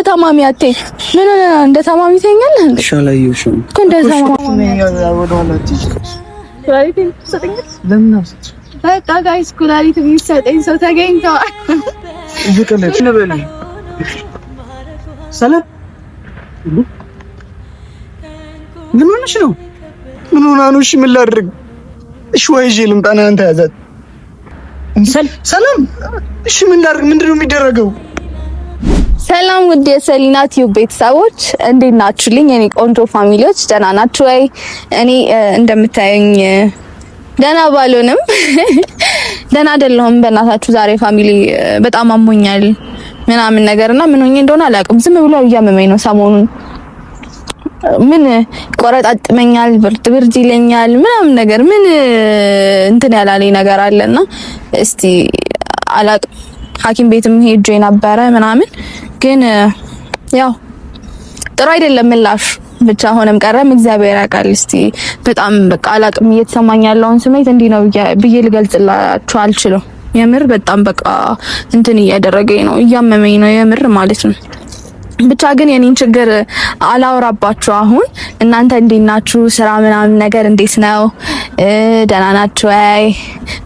ታማሚ አትይ። ምን ሆነ እንደ ታማሚ ተኛለህ እንዴ? ሻላየሽም እኮ እንደ ታማሚ በቃ ጋይስ ኩላሊት የሚሰጠኝ ሰው ተገኝቷል። እየቀለድሽ ነው በለኝ። ሰላም ምን ሆነሽ ነው? ምን ሆና ነው? እሺ ምን ላድርግ? እሺ ወይጄ ልምጣና አንተ ያዛት። ሰላም እሺ ምን ላድርግ? ምንድነው የሚደረገው? ሰላም ውድ የሰሊና ቲዩብ ቤተሰቦች እንዴት ናችሁልኝ? የኔ ቆንጆ ፋሚሊዎች ደህና ናችሁ ወይ? እኔ እንደምታዩኝ ደህና ባልሆንም ደህና አይደለሁም። በእናታችሁ ዛሬ ፋሚሊ በጣም አሞኛል ምናምን ነገርና ምን ሆኜ እንደሆነ አላውቅም። ዝም ብሎ እያመመኝ ነው ሰሞኑን። ምን ቆረጣጥመኛል፣ ብርድ ይለኛል ምናምን ነገር ምን እንትን ያላለኝ ነገር አለና እስቲ አላውቅም። ሐኪም ቤትም ሄጄ ነበረ ምናምን ግን ያው ጥሩ አይደለም ምላሽ። ብቻ ሆነም ቀረም እግዚአብሔር ያውቃል። እስቲ በጣም በቃ አላውቅም እየተሰማኝ ያለውን ስሜት እንዲህ ነው ብዬ ልገልጽላችሁ አልችልም። የምር በጣም በቃ እንትን እያደረገኝ ነው፣ እያመመኝ ነው የምር ማለት ነው። ብቻ ግን የኔን ችግር አላወራባችሁ። አሁን እናንተ እንዴት ናችሁ? ስራ ምናምን ነገር እንዴት ነው? ደህና ናችሁ? አይ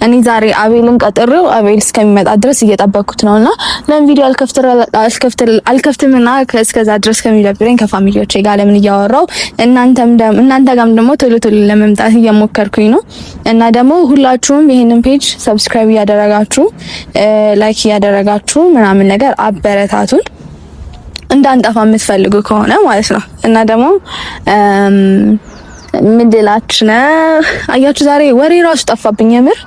እኔ ዛሬ አቤልን ቀጥሬው አቤል እስከሚመጣ ድረስ እየጠበኩት ነውና ለምን ቪዲዮ አልከፍትምና እስከዛ ድረስ ከሚደብረኝ ከፋሚሊዎቼ ጋር ለምን እያወራው እናንተ ጋርም ደግሞ ቶሎ ለመምጣት እየሞከርኩኝ ነው። እና ደግሞ ሁላችሁም ይሄንን ፔጅ ሰብስክራይብ እያደረጋችሁ ላይክ እያደረጋችሁ ምናምን ነገር አበረታቱን እንዳንጠፋ የምትፈልጉ ከሆነ ማለት ነው። እና ደግሞ ምን ልላችሁ ነው? አያችሁ ዛሬ ወሬ ራሱ ጠፋብኝ። የምር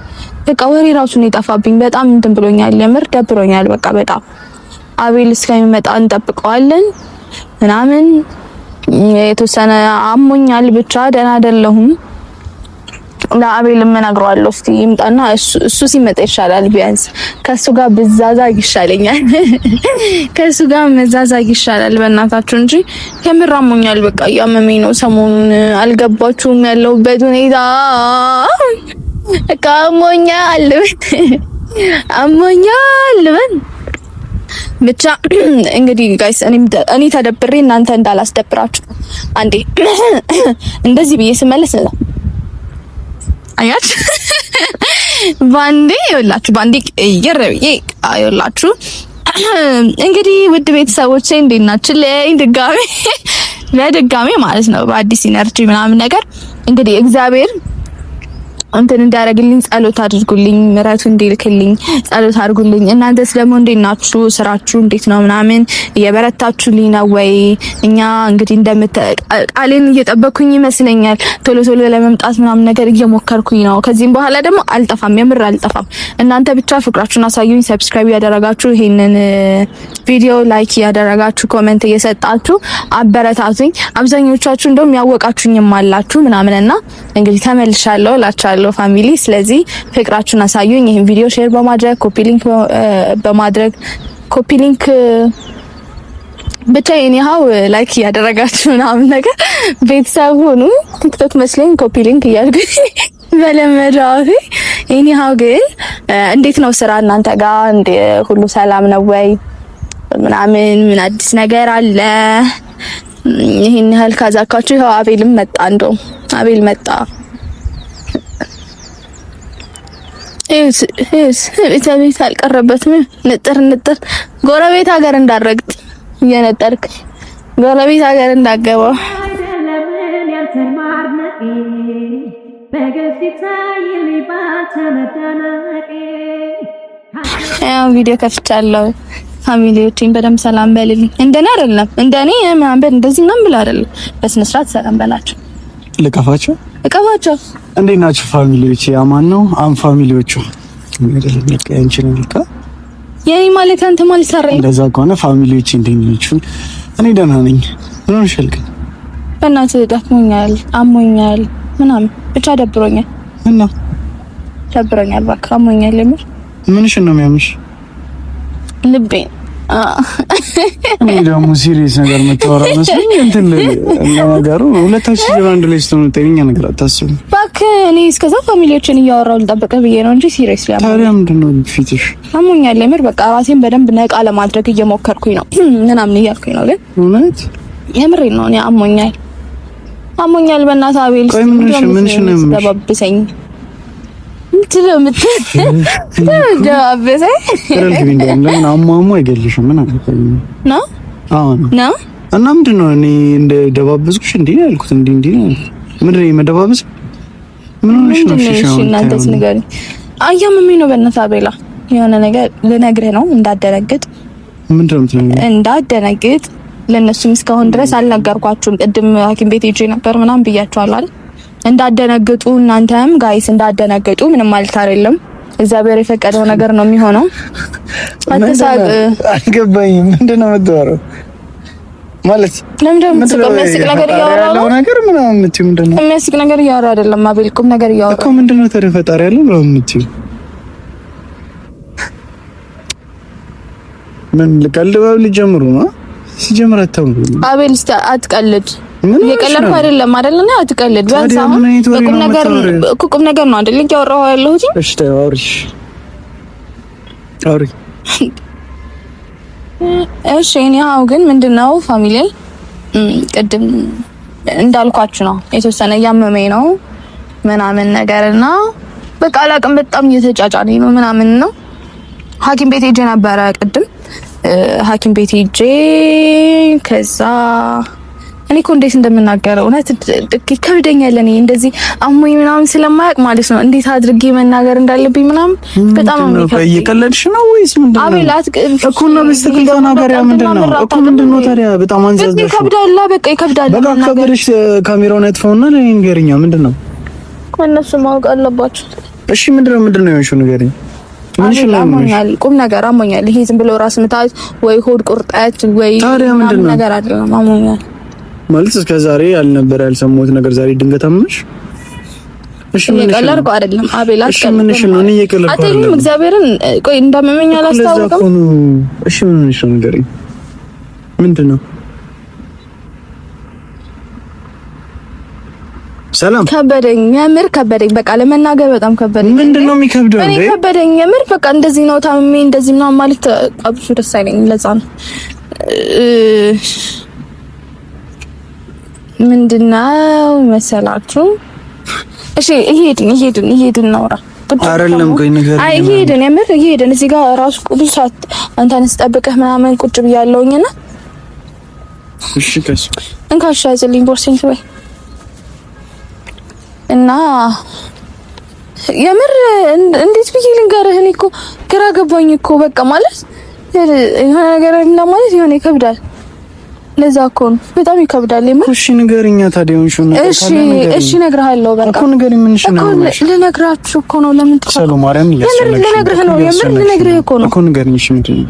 በቃ ወሬ ራሱ ነው የጠፋብኝ። በጣም እንትን ብሎኛል። የምር ደብሮኛል። በቃ በጣም አቤል እስከሚመጣ እንጠብቀዋለን ምናምን። የተወሰነ አሞኛል፣ ብቻ ደህና አይደለሁም። ለአቤል እነግረዋለሁ እስቲ ይምጣና እሱ ሲመጣ ይሻላል። ቢያንስ ከሱ ጋር ብዛዛግ ይሻለኛል። ከሱ ጋር መዛዛግ ይሻላል በእናታችሁ እንጂ ከምር አሞኛል። በቃ ያመመኝ ነው ሰሞኑን። አልገባችሁም ያለሁበት ሁኔታ? በቃ አሞኛል። ብቻ እንግዲህ ጋይስ እኔ ተደብሬ እናንተ እንዳላስደብራችሁ አንዴ እንደዚህ ብዬ ስመለስ ነው አያት ባንዴ ይረብዬ አይላችሁ። እንግዲህ ውድ ቤተሰቦቼ እንዴት ናችሁ? ለድጋሜ ማለት ነው በአዲስ ኢነርጂ ምናምን ነገር እንግዲህ እግዚአብሔር እንትን እንዲያደርግልኝ ጸሎት አድርጉልኝ፣ ምሕረቱ እንዲልክልኝ ጸሎት አድርጉልኝ። እናንተስ ደግሞ እንዴት ናችሁ? ስራችሁ እንዴት ነው? ምናምን እየበረታችሁልኝ ነው ወይ? እኛ እንግዲህ ቃሌን እየጠበኩኝ ይመስለኛል። ቶሎ ለመምጣት ምናምን ነገር እየሞከርኩኝ ነው። ከዚህም በኋላ ደግሞ አልጠፋም፣ የምር አልጠፋም። እናንተ ብቻ ፍቅራችሁን አሳዩኝ። ሰብስክራይብ ያደረጋችሁ ይሄንን ቪዲዮ ላይክ ያደረጋችሁ ኮሜንት እየሰጣችሁ አበረታቱኝ። አብዛኞቻችሁ እንደውም ያወቃችሁኝም አላችሁ ምናምንና እንግዲህ ተመልሻለሁ እላችኋለሁ ፋሚሊ። ስለዚህ ፍቅራችሁን አሳዩኝ። ይሄን ቪዲዮ ሼር በማድረግ ኮፒ ሊንክ ብቻ የኔሃው ላይክ ያደረጋችሁ ምናምን ነገር ቤተሰብ ሁኑ። ቲክቶክ መስለኝ ኮፒ ሊንክ እያልኩኝ በለመደው የኔሃው ግን እንዴት ነው ስራ እናንተ ጋር? እንደ ሁሉ ሰላም ነው ወይ? ምናምን ምን አዲስ ነገር አለ? ይሄን ያህል ካዛካችሁ ይኸው አቤልም መጣ። እንደውም አቤል መጣ። ቤት አልቀረበትም። ንጥር ጎረቤት ሀገር እንዳረግጥ እየነጠርክ ጎረቤት ሀገር እንዳገባ ያው ቪዲዮ ከፍቻለሁ። ፋሚሊዎችን በደንብ ሰላም በልልኝ። እንደኔ አይደለም እንደኔ ማንበል እንደዚህ ነው ብለ አይደለም። በስነ ስርዓት ሰላም በላቸው። ልቀፋቸው እንዴት ናችሁ ፋሚሊዎቼ? አማን ነው ፋሚሊዎቹ የኔ ማለት አንተ ማለት ሰራኝ። እንደዛ ከሆነ ፋሚሊዎቼ እንዴት ናችሁ? እኔ ደህና ነኝ። ምን ሆነሻል? በእናትህ ደክሞኛል፣ አሞኛል ምናምን ብቻ ደብሮኛል። እና ደብሮኛል እባክህ አሞኛል። ምንሽ ነው የሚያምሽ? ልቤን እኔ ደግሞ ሲሪየስ ነገር የምታወራ መስሎኝ እንትን ነገሩ ሁለታችን አንድ ላይ ስትሆኑ ጤነኛ ነገር አታስቡ። በቃ እኔ እስከዛ ፋሚሊዎችን እያወራሁ ልጠብቅ ብዬ ነው እንጂ ሲሪየስሊ ታዲያ ምንድን ነው ፊትሽ? አሞኛል የምር በቃ ራሴን በደንብ ነቃ ለማድረግ እየሞከርኩኝ ነው ምናምን እያልኩኝ ነው። ግን እውነት የምሬን ነው። እኔ አሞኛል በእናትህ አቤል ምንሽ ነው ደባብሰኝ ደባብሰኝ ረልክ እንደምን አሟሟ አይገልሽም ምን አልከኝ ነው ነው እና ምንድን ነው እኔ እንደ ደባብስኩሽ እንዴ ያልኩት እንዴ ምንድን ነው መደባበስ? ምን ሆነሽ ነው? እሺ እናንተስ ንገሪኝ። አያመመኝ ነው በእናትህ አቤላ። የሆነ ነገር ልነግርህ ነው እንዳደነግጥ። ምንድን ነው የምትነግሪኝ? እንዳደነግጥ ለነሱም እስካሁን ድረስ አልነገርኳችሁም። ቅድም ሐኪም ቤት ሄጄ ነበር ምናምን ብያችኋለሁ አይደል? እንዳደነግጡ እናንተም ጋይስ እንዳደነግጡ ምንም ማለት አይደለም። እግዚአብሔር የፈቀደው ነገር ነው የሚሆነው። አትሳቅ። አልገባኝም። ምንድን ነው የምትወራው? ማለት ለምንድነው የሚያስቅ ነገር እያወራሁ ነው? ነገር ምናምን የምትይው ምንድን ነው? የሚያስቅ ነገር እያወራሁ አይደለም አቤል፣ ቁም ነገር እያወራሁ እኮ። ምንድን ነው ታዲያ ፈጣሪ ያለው ነው የምትይው? ምን ልቀልድ ባብ ሊጀምሩ ነው? ሲጀምር አታውቁ አቤል፣ እስቲ አትቀልድ። የቀለድኩ አይደለም አይደል? እና አትቀልድ። ቢያንስ አሁን ቁም ነገር ነው አይደል እያወራሁ ያለሁት? እሺ ታውሪሽ አውሪ። እሺ እኔ አው ግን ምንድነው ፋሚሊ ቅድም እንዳልኳችሁ ነው የተወሰነ ያመመኝ ነው ምናምን ነገርና በቃ አላቅም በጣም እየተጫጫነኝ ነው ምናምን ነው። ሐኪም ቤት ሄጄ ነበረ ቅድም ሐኪም ቤት ሄጄ ከዛ እኔ እኮ እንዴት እንደምናገረው እውነት ይከብደኛል። እኔ እንደዚህ አሞኝ ምናምን ስለማያውቅ ማለት ነው እንዴት አድርጌ መናገር እንዳለብኝ ምናምን በጣም ነው የሚከብደኝ። እየቀለድሽ ነው ወይስ ምንድነው? አቤላት እኮ ነው በስተክል ተናገሪያ። ምንድነው እኮ ምንድነው ታዲያ? በጣም አንዛዛሽ ይከብዳል። በቃ ይከብዳል። በቃ ከበደሽ ካሜራውን አጥፋውና ለኔ ንገሪኛ። ምንድነው? እነሱ ማወቅ አለባቸው። እሺ ምንድነው የሆንሽው ንገሪኝ። አሞኛል፣ ቁም ነገር አሞኛል። ይሄ ዝም ብሎ ራስ ምታት ወይ ሆድ ቁርጠት ወይ ነገር አይደለም። አሞኛል ማለት እስከ ዛሬ ያልነበረ ያልሰማሁት ነገር ዛሬ ድንገት አመመሽ? እሺ ምን እየቀለድኩ አይደለም አቤላ። እሺ ምን እሺ ነው? እኔ እየቀለድኩ አይደለም። አትይኝም? እግዚአብሔርን ቆይ እንዳመመኝ አላስታውቅም። እሺ ምን እሺ ንገሪኝ። ምንድነው? ሰላም ከበደኝ፣ የምር ከበደኝ። በቃ ለመናገር በጣም ከበደኝ። ምንድነው የሚከብደው? እኔ ከበደኝ የምር በቃ እንደዚህ ነው ታምሜ እንደዚህ ምናምን ማለት አብሱ ደስ አይለኝም። ለዛ ነው ምንድነው መሰላችሁ? እሺ ይሄድን ነው አይደለም ቆይ ንገሪኝ። አይ ይሄድን እዚህ ጋር ራሱ ብዙ ሰዓት አንተን ስጠብቅህ ምናምን ቁጭ ብያለሁኝና እሺ ከሱ እንካሽ ያዝልኝ ቦርሴን ወይ እና የምር እንዴት ብዬ ልንገርህ? እኔ እኮ ግራ ገባኝ እኮ በቃ ማለት የሆነ ነገር ማለት የሆነ ይከብዳል። ለዛ እኮ ነው በጣም ይከብዳል። እሺ ንገሪኛ ታዲያ ሆንሽ ነው? እሺ እነግርሃለሁ። በቃ እኮ ንገሪኝ። ምን ነው ልነግራችሁ እኮ ነው። ለምን ተሰሉ ማርያም እያሰለች ልነግርህ ነው። የምር ልነግርህ እኮ ነው። እኮ ንገሪኝ። እሺ ምንድን ነው?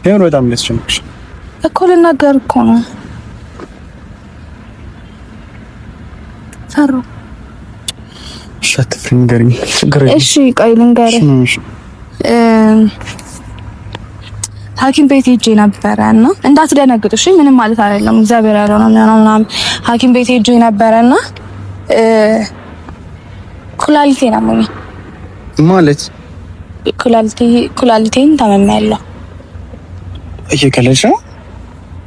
የምር በጣም ያስጨንቅሽ እኮ ልናገር እኮ ነው። ሰሩ ሻትፍሪ ንገሪኝ። እሺ ቆይ ልንገርህ። ሐኪም ቤት ሄጄ ነበረ እና እንዳትደነግጡ እሺ። ምንም ማለት አይደለም። እግዚአብሔር ያለው ነው የሚሆነው ምናምን። ሐኪም ቤት ሄጄ ነበረና ኩላሊቴን አሞኛል ማለት ኩላሊቴን ታመሚያለሁ። እየቀለድሽ ነው?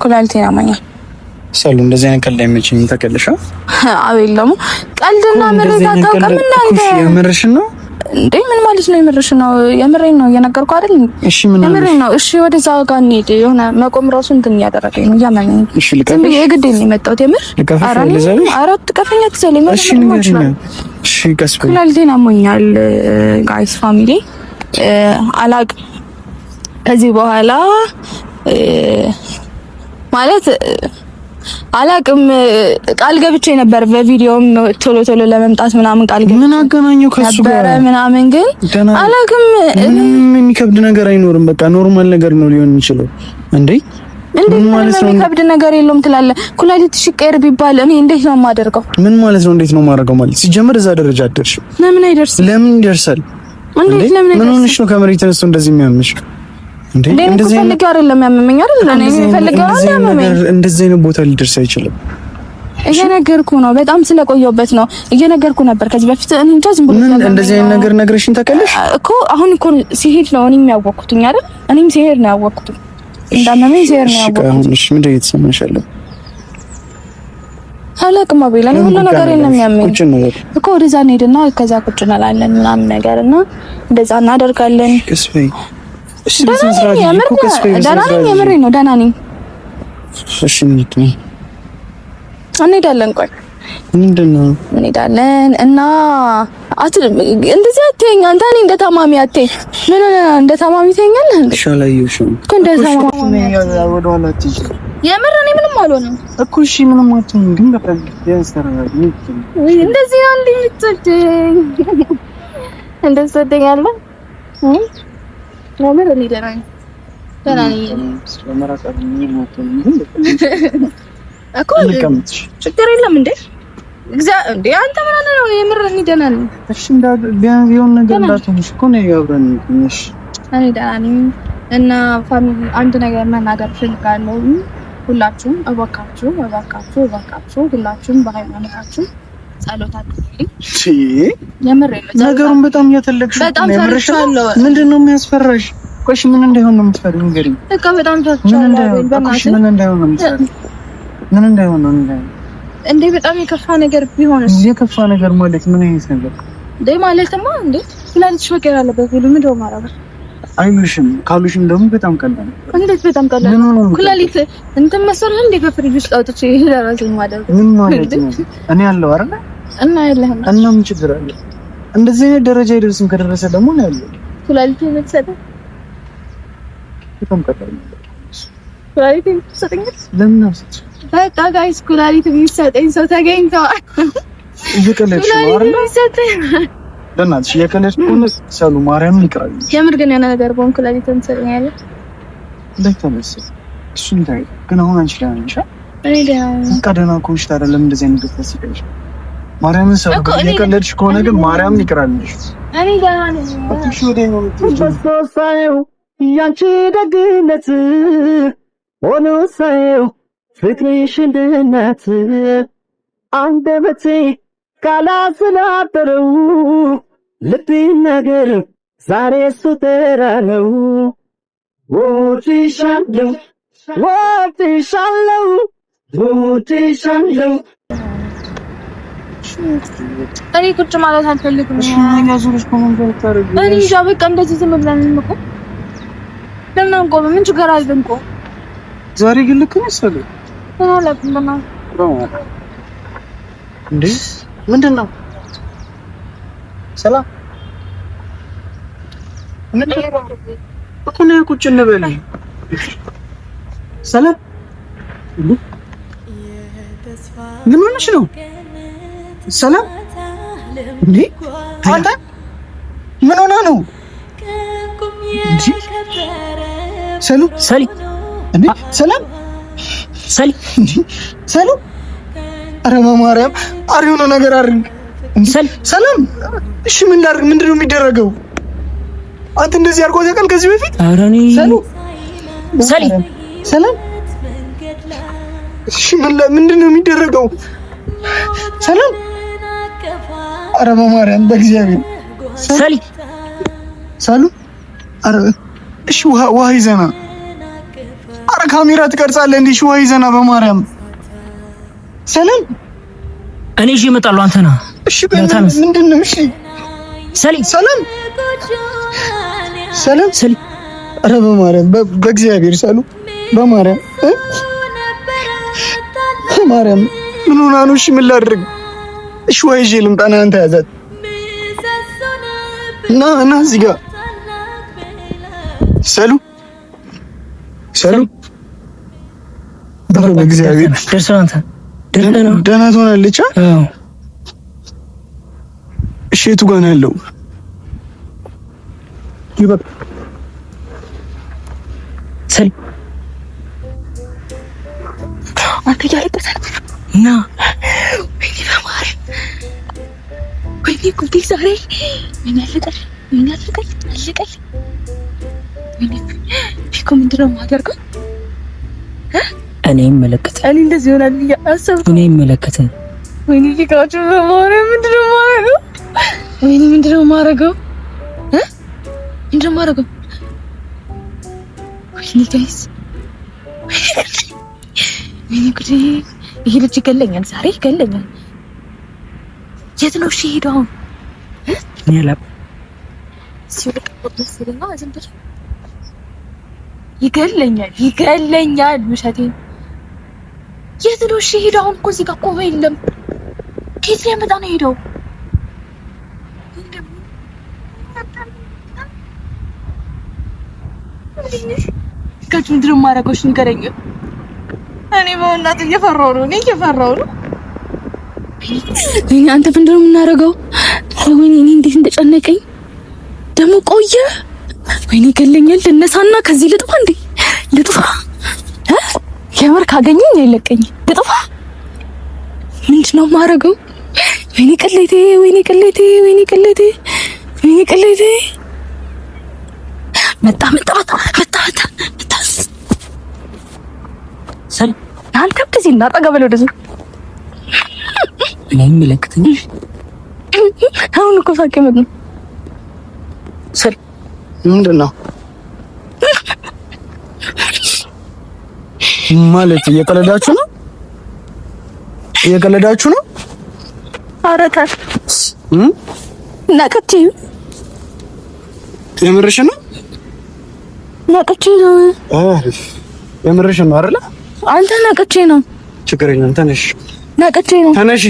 ኩላሊቴን አሞኛል። ሰሉ እንደዚህ አይነት ቀልድ አይመችኝም። ታውቂያለሽ? አቤል ደግሞ ቀልድና ምሬት አታውቅም እናንተ። የምርሽን ነው እንዴ? ምን ማለት ነው የምርሽ ነው? የምሬን ነው እየነገርኩ አይደል? እሺ ምን ነው የምሬን ነው። እሺ ወደዛ ጋር እንሂድ። የሆነ መቆም ራሱ እንትን እያደረገኝ ነው እያመመኝ። እሺ ልቀፍ የግድ ነው የመጣሁት የምር። አራት ቀፈኛ ትሰለኝ ነው። እሺ ንገሪኝ። እሺ ቀስኩ ኩላሊቴን አሞኛል ጋይስ ፋሚሊ አላቅም ከዚህ በኋላ ማለት አላቅም። ቃል ገብቼ ነበር በቪዲዮም ቶሎ ለመምጣት ምናምን ቃል ገብቼ ምን አገናኘው ከሱ ጋር ምናምን ግን አላቅም። ምንም የሚከብድ ነገር አይኖርም። በቃ ኖርማል ነገር ነው ሊሆን የሚችለው። እንዴ ምን ማለት ነው? የሚከብድ ነገር የለውም ትላለህ። ኩላሊትሽ ይቀየር ቢባል እኔ እንዴት ነው የማደርገው? ምን ማለት ነው? እንዴት ነው የማደርገው ማለት ሲጀምር እዛ ደረጃ አደርሽ። ለምን አይደርስም? ለምን ይደርሳል? እንዴት ለምን ምን ሆነሽ ነው ከመሬት ተነስቶ እንደዚህ የሚያምሽ? እንደዚህ ፈልጌ አይደለም ያመመኝ አይደል? እኔ ፈልጌ አይደለም ያመመኝ። እንደዚህ አይነት ቦታ ሊደርስ አይችልም። እየነገርኩ ነው። በጣም ስለቆየሁበት ነው እየነገርኩ ነበር ከዚህ በፊት። እኔ እንጃ ዝም ብሎ እንደዚህ አይነት ነገር ነግረሽኝ ታውቂያለሽ እኮ? አሁን እኮ ሲሄድ ነው እኔም ያወቅኩትኝ አይደል? እኔም ሲሄድ ነው ያወቅኩት። እንዳመመኝ ሲሄድ ነው ያወቅኩት። አሁን እሺ ምንድን ነው የተሰማሽ ያለው? አላውቅም አቤል፣ እኔ ሁሉ ነገር የለም የሚያመኝ እኮ። ወደዛ እንሄድና ከዛ ቁጭ እንላለን ምናምን ነገር እና እንደዛ እናደርጋለን። ከስፈይ እሺ፣ የምሬን ነው። ደህና ነኝ። እሺ እንሄዳለን። ቆይ ምንድን ነው እንሄዳለን እና እንደዚህ አትይኝ አንተ። እኔ እንደ ታማሚ አትይኝ። ምን እንደ ታማሚ ትይኛለህ እንዴ? ሻላየሽም እኮ እንደ ታማሚ የምር እኔ ምንም አልሆንም እኮ። እሺ ምንም አትሆንም፣ ግን በቃ ያስተራራል። እንደዚህ አንዴ ትተኝ እንደዚህ ትተኛለህ። የምር እኔ ደህና ነኝ እኮ። ችግር የለም እንዴ እንዴ አንተ ምን አለ ነው? የምር እኔ ደህና ነኝ። እሺ ቢያንስ የሆነ ነገር እንዳትሆንሽ እኮ ነው ያብረን ትንሽ። እኔ ደህና ነኝ እና ፋሚሊ አንድ ነገር መናገር ፈልጋለሁ። ሁላችሁም እባካችሁ ሁላችሁም በሃይማኖታችሁ ጸሎት አድርጉልኝ። የምሬን ነው። ነገሩን በጣም እያተለቅሽ በጣም ፈርቻለሁ። ምንድነው የሚያስፈራሽ? ቆይ ምን እንዳይሆን ነው የምትፈሪው? ንገሪኝ። በቃ በጣም ፈርቻለሁ። ምን እንዳይሆን ነው የምትፈሪው? ምን እንዳይሆን ነው እንዴ? በጣም የከፋ ነገር ቢሆንስ? የከፋ ነገር ማለት ምን አይነት ነገር እንዴ? ማለትማ እንዴ ኩላሊትሽ መቀየር አለበት ብሎ ምን ደው ማራበር አይሉሽም? ካሉሽም ደግሞ በጣም ቀላል። እንዴት በጣም ቀላል? ኩላሊት እንትን መሰለህ እንዴ? ከፍሪጅ ውስጥ አውጥቼ ለራሴ ማደር ምን ማለት ነው? እኔ ያለው አይደል? እና ያለህም እና ምን ችግር አለ? እንደዚህ አይነት ደረጃ አይደርስም። ከደረሰ ደግሞ ነው ያለው ኩላሊት የምትሰጠው በጣም ቀላል። ኩላሊት የምትሰጠኝ ለምን አውጥቼ በቃ ጋይስ ኩላሊት የሚሰጠኝ ሰው ተገኝቷል። እየቀለድሽ ነው አይደል? ለናትሽ የከለሽ ኩንስ ሰሉ ማርያም ይቅራል። የምር ግን የሆነ ነገር ቦን ኩላሊት እንሰጠኛለች ለተመሰ እሱን ታይ ግን አሁን አንቺ ላይ አንቺ እኔ ደህና ቀደና ኮንሽ ታደለም እንደዚህ አይነት ደስ ይለሽ ማርያምን ሰው የከለድሽ ከሆነ ግን ማርያም ይቅራልሽ። እኔ ደህና ነኝ። አትሽ ወደ ነው ተሶሳየው ያንቺ ደግነት ሆኖ ሳየው ፍቅርሽ እንደናት አንደበቴ ካላስላጠረው ልብ ነገር ዛሬ ሱተራለው ወጥሻለው እኔ ቁጭ ማለት አልፈልግም። እኔ እንጃ በቃ እንደዚህ ዝም ብለን እንቆም። ለምን አንቆም? ምን ችግር አለ እንቆም? ዛሬ ግን ልክ ነው ሰለ እንዴ ምንድን ነው? ሰላም እኮ ነው። ቁጭ እንበል። ሰላም ምን ሆነሽ ነው? ሰላም እንዴ አንተ ምን ሆነ ነው? ሰሊ እንዴ ሰላም ሰሊ ኧረ በማርያም አሪው ነው ነገር አሪው ሰላም። እሺ ምን ላድርግ? ምንድነው የሚደረገው? አንተ እንደዚህ አድርጎ ተቀል ከዚህ በፊት ኧረ እኔ ሰላም እሺ ምንድነው የሚደረገው? ሰላም ኧረ በማርያም በእግዚአብሔር ሰሉ ኧረ እሺ ውሃ ይዘና ኧረ ካሜራ ትቀርጻለህ እንዴ? እሺ ውሃ ይዘና በማርያም ሰላም እኔ እሺ እመጣለሁ። አንተ ና እሺ ምንድነው? እሺ ሰላም ኧረ በማርያም በእግዚአብሔር ሰሉ በማርያም ማርያም ምን ሆና ነው? እሺ ምን ላድርግ? እሺ ውሃ ይዤ ልምጣ? ና አንተ ያዛት እና እዚህ ጋር ሰሉ በእግዚአብሔር ደህና ትሆናለች። እሺ የቱ ጋር ነው ያለው? ይበቃ ሰሊ አትያለቀሳል እና ወይኔ በማርያም ወይኔ ጉዴ ዛሬ ምን ያለቀል ወይኔ ፊኮ ምንድን ነው የማደርገው? እኔ መለከተ እኔ እንደዚህ ይሆናል ያሰብኩ እኔ መለከተ ወይኔ ይቃችሁ በማረ ምንድነው ማረገው? ወይኔ ምንድነው ማረገው? ምንድነው ማረገው? ወይኔ ጋይስ ወይኔ ጉዴ! ይሄ ልጅ ይገለኛል፣ ዛሬ ይገለኛል። የት ነው እሺ ሄደው? ያላብ ሲልክ ወጥመስልና ዝም ብሎ ይገለኛል። ውሸቴን። የት ነው እሺ ሄደው? አሁን እኮ እዚህ ጋር ቆመ የለም። ከየት ሊያመጣ ነው ሄደው? ከቱ ምንድን ነው የማደርገው? እሺ ንገረኝ። እኔ በእናትህ እየፈራሁ ነው። ወይኔ አንተ ምንድን ነው የምናደርገው? ወይኔ እኔ እንዴት እንደጨነቀኝ ደግሞ ቆየ። ወይኔ ይገለኛል። ልነሳና ከዚህ ልጥፋ እንዴ? ልጥፋ የምር ካገኘኝ አይለቀኝ። ልጥፋ ምንድን ነው የማደርገው? ወይኔ ቅሌቴ መጣ ሰል አንተ ከዚህ እናጠጋ በለው ወደዚህ እኔ መለከተኝ አሁን እኮ ሳቀመጥ ነው። ሰል ምንድን ነው ማለት? እየቀለዳችሁ ነው? ኧረ ተው ነቅቼ የምርሽ ነው? ነቅቼ ነው። የምርሽ ነው አይደለ? አንተ ነቅቼ ነው። ችግር የለም ተነሽ። ነቅቼ ነው። ተነሺ።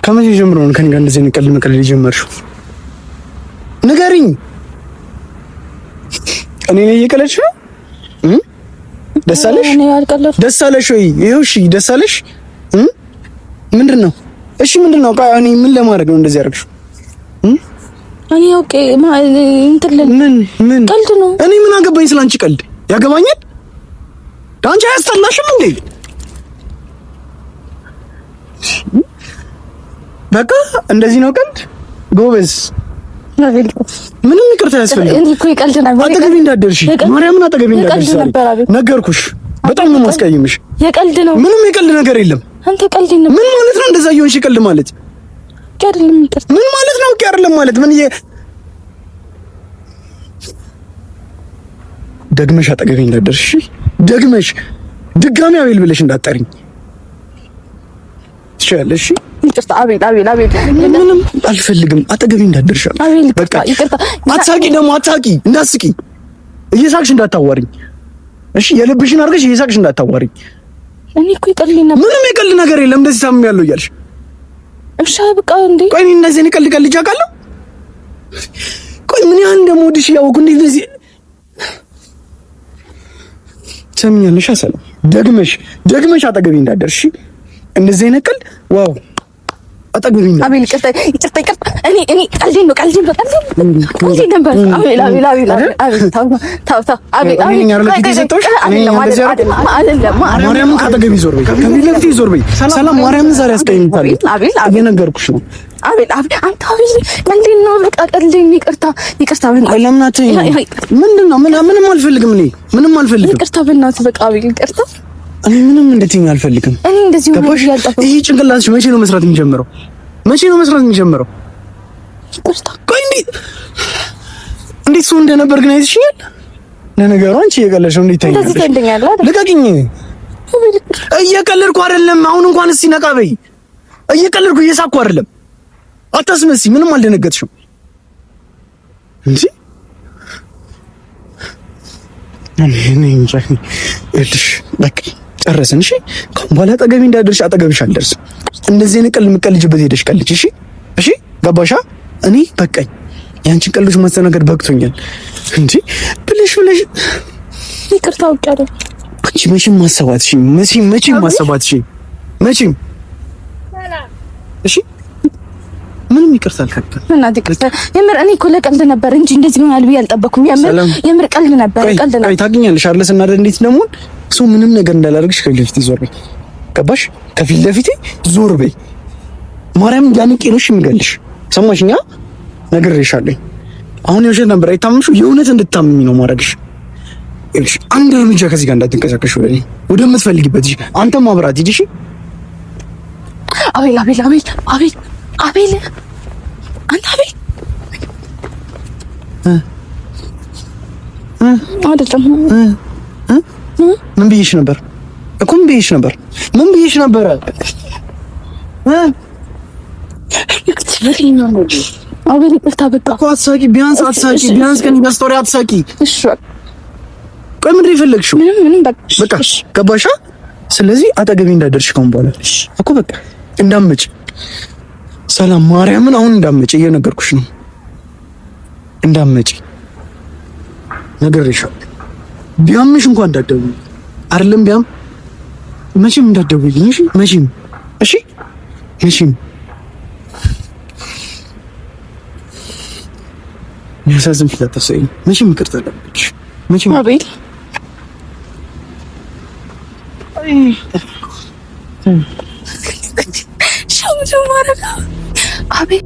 ከመቼ ጀምሮ ነው ከእኔ ጋር እንደዚህ ቀልድ መቀለድ የጀመርሽው? ንገሪኝ። እኔ ነኝ እየቀለድሽ ነው? ደስ አለሽ ወይ? ይኸው እሺ፣ ደስ አለሽ? ምንድን ነው? እሺ ምንድን ነው? እኔ ምን ለማድረግ ነው እንደዚህ ያደረግሽው? እኔ ኦኬ ምን ቀልድ ነው? እኔ ምን አገባኝ ስላንቺ ቀልድ? ያገባኛል? አንቺ አያስጠላሽም እንዴ? በቃ እንደዚህ ነው ቀልድ? ጎበዝ። ምንም ይቅርታ ያስፈልጋል? እኔ እኮ ይቀልድ ነበር። አጠገቤ እንዳደርሽ ማርያምን፣ አጠገቤ እንዳደርሽ ነገርኩሽ። በጣም ነው ማስቀየምሽ። የቀልድ ነው። ምንም የቀልድ ነገር የለም። አንተ ቀልድ ነው። ምን ማለት ነው እንደዛ እየሆንሽ? ቀልድ ማለት አይደለም። ይቅርታ ምን ማለት ነው? አይደለም ማለት ምን? ደግመሽ አጠገቤ እንዳደርሽ፣ ደግመሽ ድጋሚ አቤል ብለሽ እንዳትጠሪኝ ትችያለሽ? ይቅርታ አቤል። ምንም አልፈልግም። አጠገቤ እንዳደርሽ በቃ ይቅርታ። አትሳቂ፣ ደግሞ አትሳቂ፣ እንዳትስቂ። እየሳቅሽ እንዳታዋሪኝ እሺ? የልብሽን አድርገሽ እየሳቅሽ እንዳታዋሪኝ። እኔ እኮ ይቀልድ ነበር። ምንም የቀልድ ነገር የለም። እንደዚህ ሳምም ያለው እያልሽ እሺ በቃ እንዴ። ቆይ እኔ እንደዚህ ነው ቀልድ አውቃለሁ። ቆይ ምን ያህል እንደምወድሽ ያወኩ እንዴ እንደዚህ ሰምኛለሽ? ሰላም ደግመሽ አጠገቤ እንዳደርሽ እንደዚህ አይነት ቀልድ ዋው አጠገቤ እንዳደርሽ። አቤል ይቅርታ። እኔ ቀልድ ነበር። አቤል ማርያምን ካጠገቤ ዞር በይ፣ ከፊት ለፊቴ ዞር በይ። ሰላም ማርያምን ዛሬ አስቀይምታለሁ። እየነገርኩሽ ነው። አቤል አንተ አቤል ምንድን ነው? በቃ ቀልድ። ይቅርታ ቆይ ለምን አትይኝ? ምንድን ነው? ምንም አልፈልግም። እኔ ምንም አልፈልግም። ይቅርታ በእናትህ በቃ አቤል ይቅርታ። እኔ ምንም እንድትይኝ አልፈልግም። እኔ እንደዚህ ሆነ ያልጠፋው ይሄ ጭንቅላትሽ መቼ ነው መስራት የሚጀምረው? ይቅርታ። ቆይ እንዴት ሰው እንደነበር ግን አይተሽኛል። ለነገሩ አንቺ እየቀለድሽ ነው። እንዴት እንደዚህ ትልኛለህ አይደል? ልቀቂኝ። እየቀለድኩ አይደለም። አሁን እንኳን እስኪ ነቃ በይ። እየቀለድኩ እየሳቅኩ አይደለም። አታስመሲ። ምንም አልደነገጥሽም እንጂ እኔ እንጃ። እልሽ በቃ ጨረስን። እሺ ከአሁን በኋላ አጠገቤ እንዳደርሽ አጠገብሽ አልደርስም። እንደዚህ አይነት ቀልድ የምትቀልጅበት ሄደሽ ቀልጅ። እሺ ገባሻ? እኔ በቃኝ። ያንቺን ቀልዶች ማስተናገድ በቅቶኛል። እንዴ ብለሽ ይቅርታ አውቃለሁ። አንቺ መቼም ማሰባትሽኝ መቼም ማሰባትሽኝ መቼም እሺ ምንም ይቅርታ አልከልከል። እናት ይቅርታ። የምር እኔ እኮ ለቀልድ ነበር እንጂ እንደዚህ ይሆናል ብዬ አልጠበኩም። የምር ቀልድ ነበር። ቆይ ታገኛለሽ አይደል? ስናደድ እንዴት ደግሞ ሰው ምንም ነገር እንዳላደርግሽ ከፊት ለፊቴ ዞር በይ። ገባሽ? ከፊት ለፊቴ ዞር በይ። ማርያም ያንቄ ነው እሺ የምገልሽ። ሰማሽኛ? ነግሬሻለሁ። አሁን የውሸት ነበር አይታምንሽ፣ የእውነት እንድታምኝ ነው ማድረግሽ። እሺ አንድ እርምጃ ከዚህ ጋር እንዳትንቀሳቀሽ ወደምትፈልጊበት እሺ። አንተም ማብራት ሂጂ እሺ። አቤል አንተ አቤል ምን ብዬሽ ነበር እኮ? ምን ብዬሽ ነበር? አቤል ይቅርታ በቃ እኮ አትሳቂ። ቢያንስ ከእኔ ጋር ስቶሪ አትሳቂ። እሺ ቆይ ምንድን ነው የፈለግሽው? ምንም በቃ ገባሻ? ስለዚህ አጠገቤ እንዳደርሽ ከሆነ በኋላ እኮ በቃ እንዳትመጪ። ሰላም ማርያምን አሁን እንዳትመጪ እየነገርኩሽ ነው። እንዳትመጪ ነግሬሻለሁ። ቢያምሽ እንኳን እንዳትደውይ አይደለም ቢያም መቼም እንዳትደውይልኝ እሺ? መቼም የሚያሳዝን ፊት አታሳይኝ። መቼም ይቅርታ አለብሽ። መቼም አቤል ሻምቱ ማረጋ አቤል